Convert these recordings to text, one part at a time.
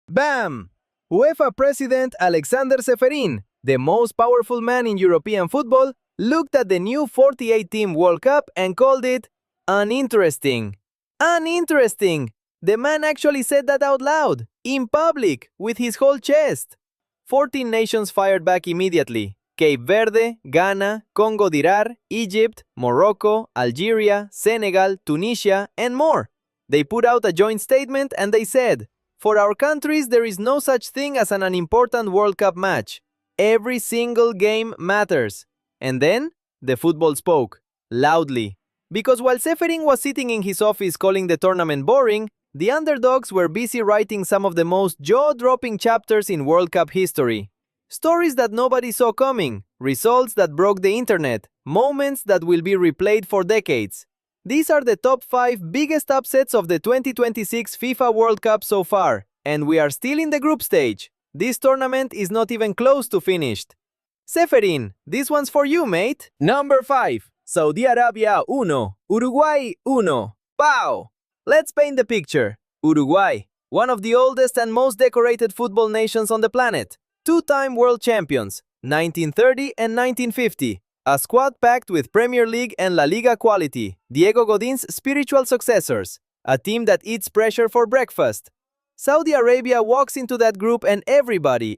Bam! UEFA President Alexander Ceferin, the most powerful man in European football, looked at the new 48-team World Cup and called it uninteresting. Uninteresting! The man actually said that out loud, in public, with his whole chest. 14 nations fired back immediately. Cape Verde, Ghana, Congo DR, Egypt, Morocco, Algeria, Senegal, Tunisia, and more. They put out a joint statement and they said, "For our countries, there is no such thing as an unimportant World Cup match. Every single game matters." And then, the football spoke, loudly. Because while Ceferin was sitting in his office calling the tournament boring, the underdogs were busy writing some of the most jaw-dropping chapters in World Cup history. Stories that nobody saw coming, results that broke the internet, moments that will be replayed for decades. These are the top 5 biggest upsets of the 2026 FIFA World Cup so far, and we are still in the group stage. This tournament is not even close to finished. Ceferin, this one's for you, mate. Number 5. Saudi Arabia 1, Uruguay 1. Pow! Let's paint the picture. Uruguay, one of the oldest and most decorated football nations on the planet. 2-time world champions, 1930 and 1950. A squad packed with Premier League and La Liga quality, Diego Godin's spiritual successors. A team that eats pressure for breakfast. Saudi Arabia walks into that group and everybody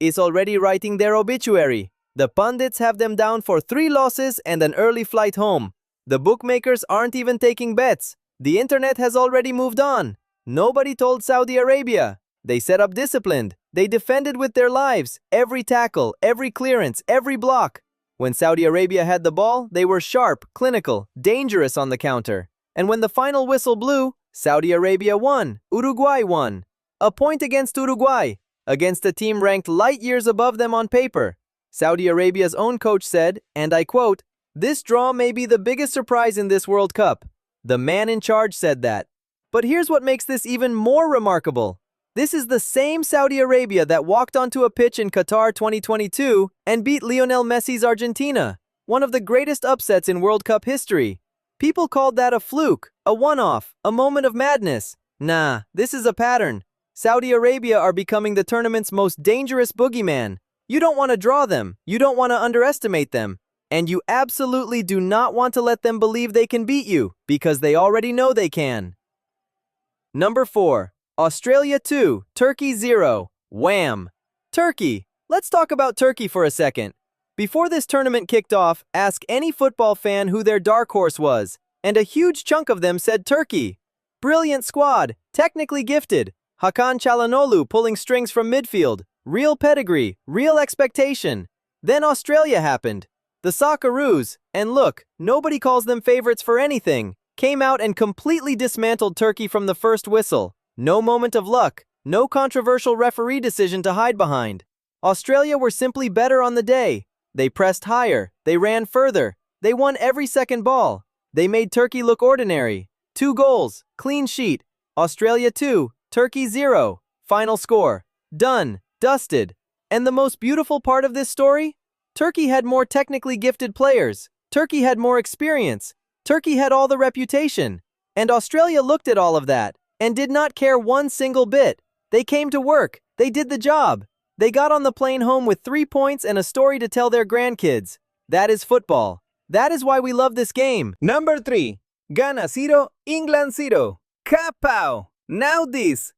is already writing their obituary. The pundits have them down for 3 losses and an early flight home. The bookmakers aren't even taking bets. The internet has already moved on. Nobody told Saudi Arabia. They set up disciplined. They defended with their lives. Every tackle, every clearance, every block. When Saudi Arabia had the ball, they were sharp, clinical, dangerous on the counter. And when the final whistle blew, Saudi Arabia won. Uruguay won. A point against Uruguay, against a team ranked light years above them on paper. Saudi Arabia's own coach said, and I quote, "This draw may be the biggest surprise in this World Cup." The man in charge said that. But here's what makes this even more remarkable. This is the same Saudi Arabia that walked onto a pitch in Qatar 2022 and beat Lionel Messi's Argentina, one of the greatest upsets in World Cup history. People called that a fluke, a one-off, a moment of madness. Nah, this is a pattern. Saudi Arabia are becoming the tournament's most dangerous boogeyman. You don't want to draw them, you don't want to underestimate them, and you absolutely do not want to let them believe they can beat you, because they already know they can. Number 4. Australia 2, Turkey 0. Wham! Turkey. Let's talk about Turkey for a second. Before this tournament kicked off, ask any football fan who their dark horse was, and a huge chunk of them said Turkey. Brilliant squad, technically gifted, Hakan Çalhanoğlu pulling strings from midfield, real pedigree, real expectation. Then Australia happened. The Socceroos, and look, nobody calls them favorites for anything, came out and completely dismantled Turkey from the first whistle. No moment of luck, no controversial referee decision to hide behind. Australia were simply better on the day. They pressed higher, they ran further, they won every second ball. They made Turkey look ordinary. 2 goals, clean sheet. Australia 2, Turkey 0. Final score. Done, dusted. And the most beautiful part of this story? Turkey had more technically gifted players. Turkey had more experience. Turkey had all the reputation. And Australia looked at all of that and did not care one single bit. They came to work. They did the job. They got on the plane home with 3 points and a story to tell their grandkids. That is football. That is why we love this game. Number 3. Ghana 0, England 0. Kapow! Now this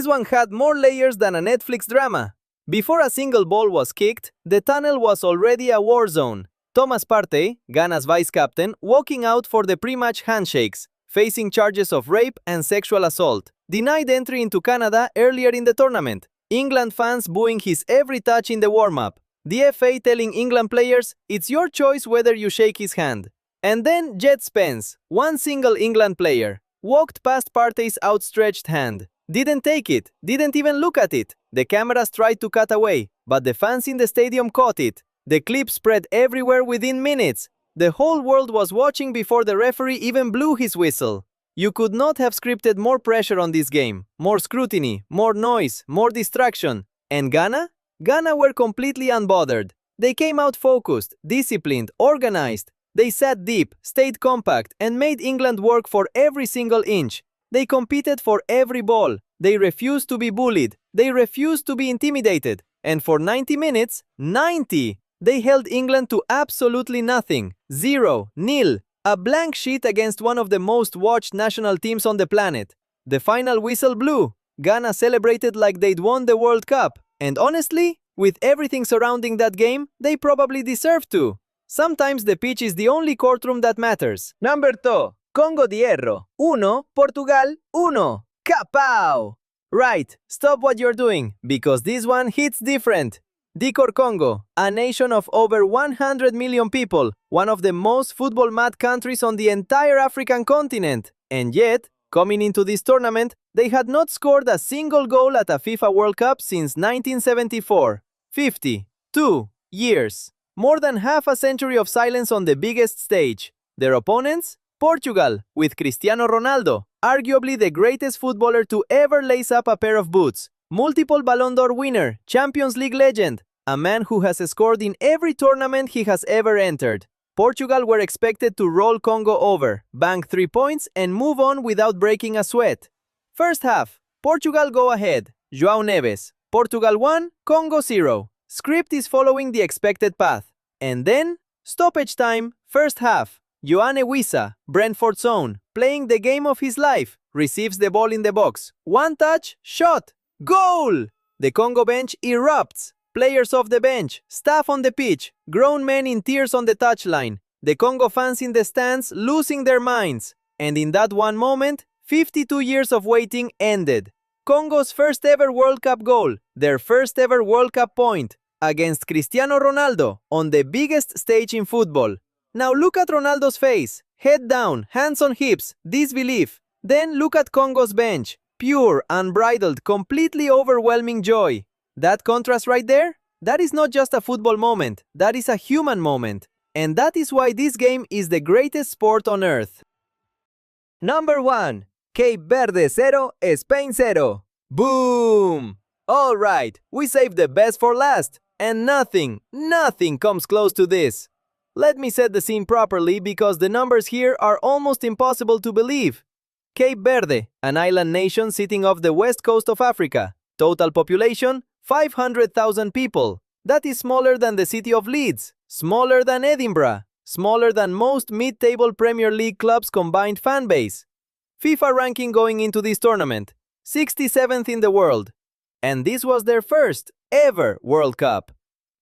one had more layers than a Netflix drama. Before a single ball was kicked, the tunnel was already a war zone. Thomas Partey, Ghana's vice-captain, walking out for the pre-match handshakes, facing charges of rape and sexual assault. Denied entry into Canada earlier in the tournament. England fans booing his every touch in the warm-up. The FA telling England players, it's your choice whether you shake his hand. And then Jet Spence, one single England player, walked past Partey's outstretched hand. Didn't take it, didn't even look at it. The cameras tried to cut away, but the fans in the stadium caught it. The clip spread everywhere within minutes. The whole world was watching before the referee even blew his whistle. You could not have scripted more pressure on this game. More scrutiny, more noise, more distraction. And Ghana? Ghana were completely unbothered. They came out focused, disciplined, organized. They sat deep, stayed compact, and made England work for every single inch. They competed for every ball, They refused to be bullied. They refused to be intimidated. And for 90 minutes, 90, they held England to absolutely nothing. 0-0. A blank sheet against one of the most watched national teams on the planet. The final whistle blew. Ghana celebrated like they'd won the World Cup. And honestly, with everything surrounding that game, they probably deserved to. Sometimes the pitch is the only courtroom that matters. Number 2. Congo DR 1, Portugal 1. Kapow! Right, stop what you're doing, because this one hits different. DR Congo, a nation of over 100 million people, one of the most football-mad countries on the entire African continent. And yet, coming into this tournament, they had not scored a single goal at a FIFA World Cup since 1974. 52 years. More than half a century of silence on the biggest stage. Their opponents? Portugal, with Cristiano Ronaldo, arguably the greatest footballer to ever lace up a pair of boots. Multiple Ballon d'Or winner, Champions League legend, a man who has scored in every tournament he has ever entered. Portugal were expected to roll Congo over, bank 3 points, and move on without breaking a sweat. First half, Portugal go ahead. João Neves, Portugal 1, Congo 0. Script is following the expected path. And then, stoppage time, first half. Yoane Wissa, Brentford's own, playing the game of his life, receives the ball in the box. One touch, shot, goal! The Congo bench erupts. Players off the bench, staff on the pitch, grown men in tears on the touchline. The Congo fans in the stands losing their minds. And in that one moment, 52 years of waiting ended. Congo's first ever World Cup goal, their first ever World Cup point, against Cristiano Ronaldo on the biggest stage in football. Now look at Ronaldo's face, head down, hands on hips, disbelief. Then look at Congo's bench, pure, unbridled, completely overwhelming joy. That contrast right there? That is not just a football moment, that is a human moment. And that is why this game is the greatest sport on earth. Number 1. Cape Verde 0, Spain 0. Boom! Alright, we saved the best for last. And nothing comes close to this. Let me set the scene properly because the numbers here are almost impossible to believe. Cape Verde, an island nation sitting off the west coast of Africa. Total population, 500,000 people. That is smaller than the city of Leeds, smaller than Edinburgh, smaller than most mid-table Premier League clubs' combined fan base. FIFA ranking going into this tournament, 67th in the world. And this was their first ever World Cup.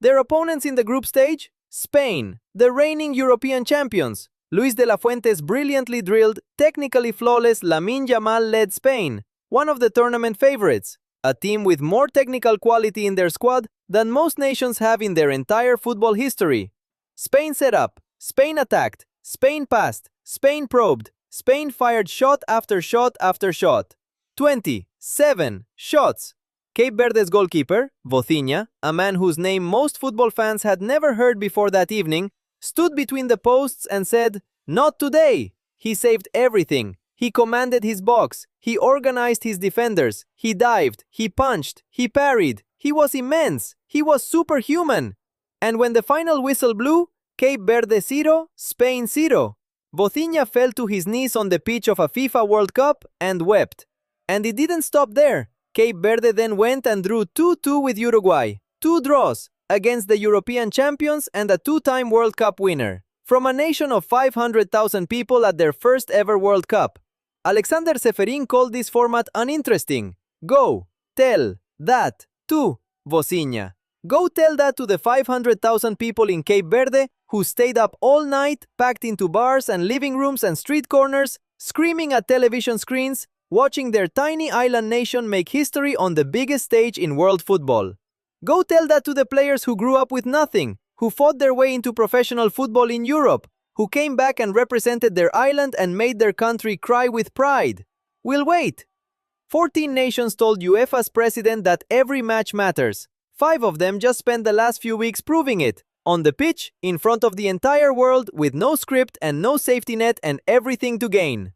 Their opponents in the group stage? Spain, the reigning European champions. Luis de la Fuente's brilliantly drilled, technically flawless Lamine Yamal-led Spain, one of the tournament favorites. A team with more technical quality in their squad than most nations have in their entire football history. Spain set up, Spain attacked, Spain passed, Spain probed, Spain fired shot after shot after shot. 27 shots. Cape Verde's goalkeeper, Vozinha, a man whose name most football fans had never heard before that evening, stood between the posts and said, "Not today!" He saved everything. He commanded his box. He organized his defenders. He dived. He punched. He parried. He was immense. He was superhuman. And when the final whistle blew, Cape Verde 0, Spain 0. Vozinha fell to his knees on the pitch of a FIFA World Cup and wept. And it didn't stop there. Cape Verde then went and drew 2-2 with Uruguay. 2 draws against the European champions and a 2-time World Cup winner. From a nation of 500,000 people at their first ever World Cup. Alexander Ceferin called this format uninteresting. Go tell that to Vozinha. Go tell that to the 500,000 people in Cape Verde who stayed up all night, packed into bars and living rooms and street corners, screaming at television screens, watching their tiny island nation make history on the biggest stage in world football. Go tell that to the players who grew up with nothing, who fought their way into professional football in Europe, who came back and represented their island and made their country cry with pride. We'll wait. 14 nations told UEFA's president that every match matters. 5 of them just spent the last few weeks proving it. On the pitch, in front of the entire world, with no script and no safety net and everything to gain.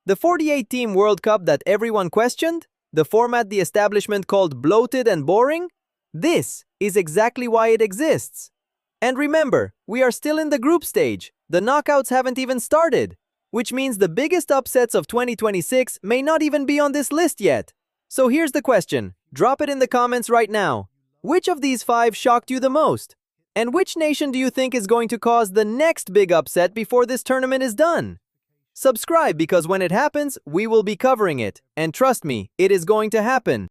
The 48-team World Cup that everyone questioned? The format the establishment called bloated and boring? This is exactly why it exists. And remember, we are still in the group stage. The knockouts haven't even started. Which means the biggest upsets of 2026 may not even be on this list yet. So here's the question. Drop it in the comments right now. Which of these 5 shocked you the most? And which nation do you think is going to cause the next big upset before this tournament is done? Subscribe because when it happens, we will be covering it. And trust me, it is going to happen.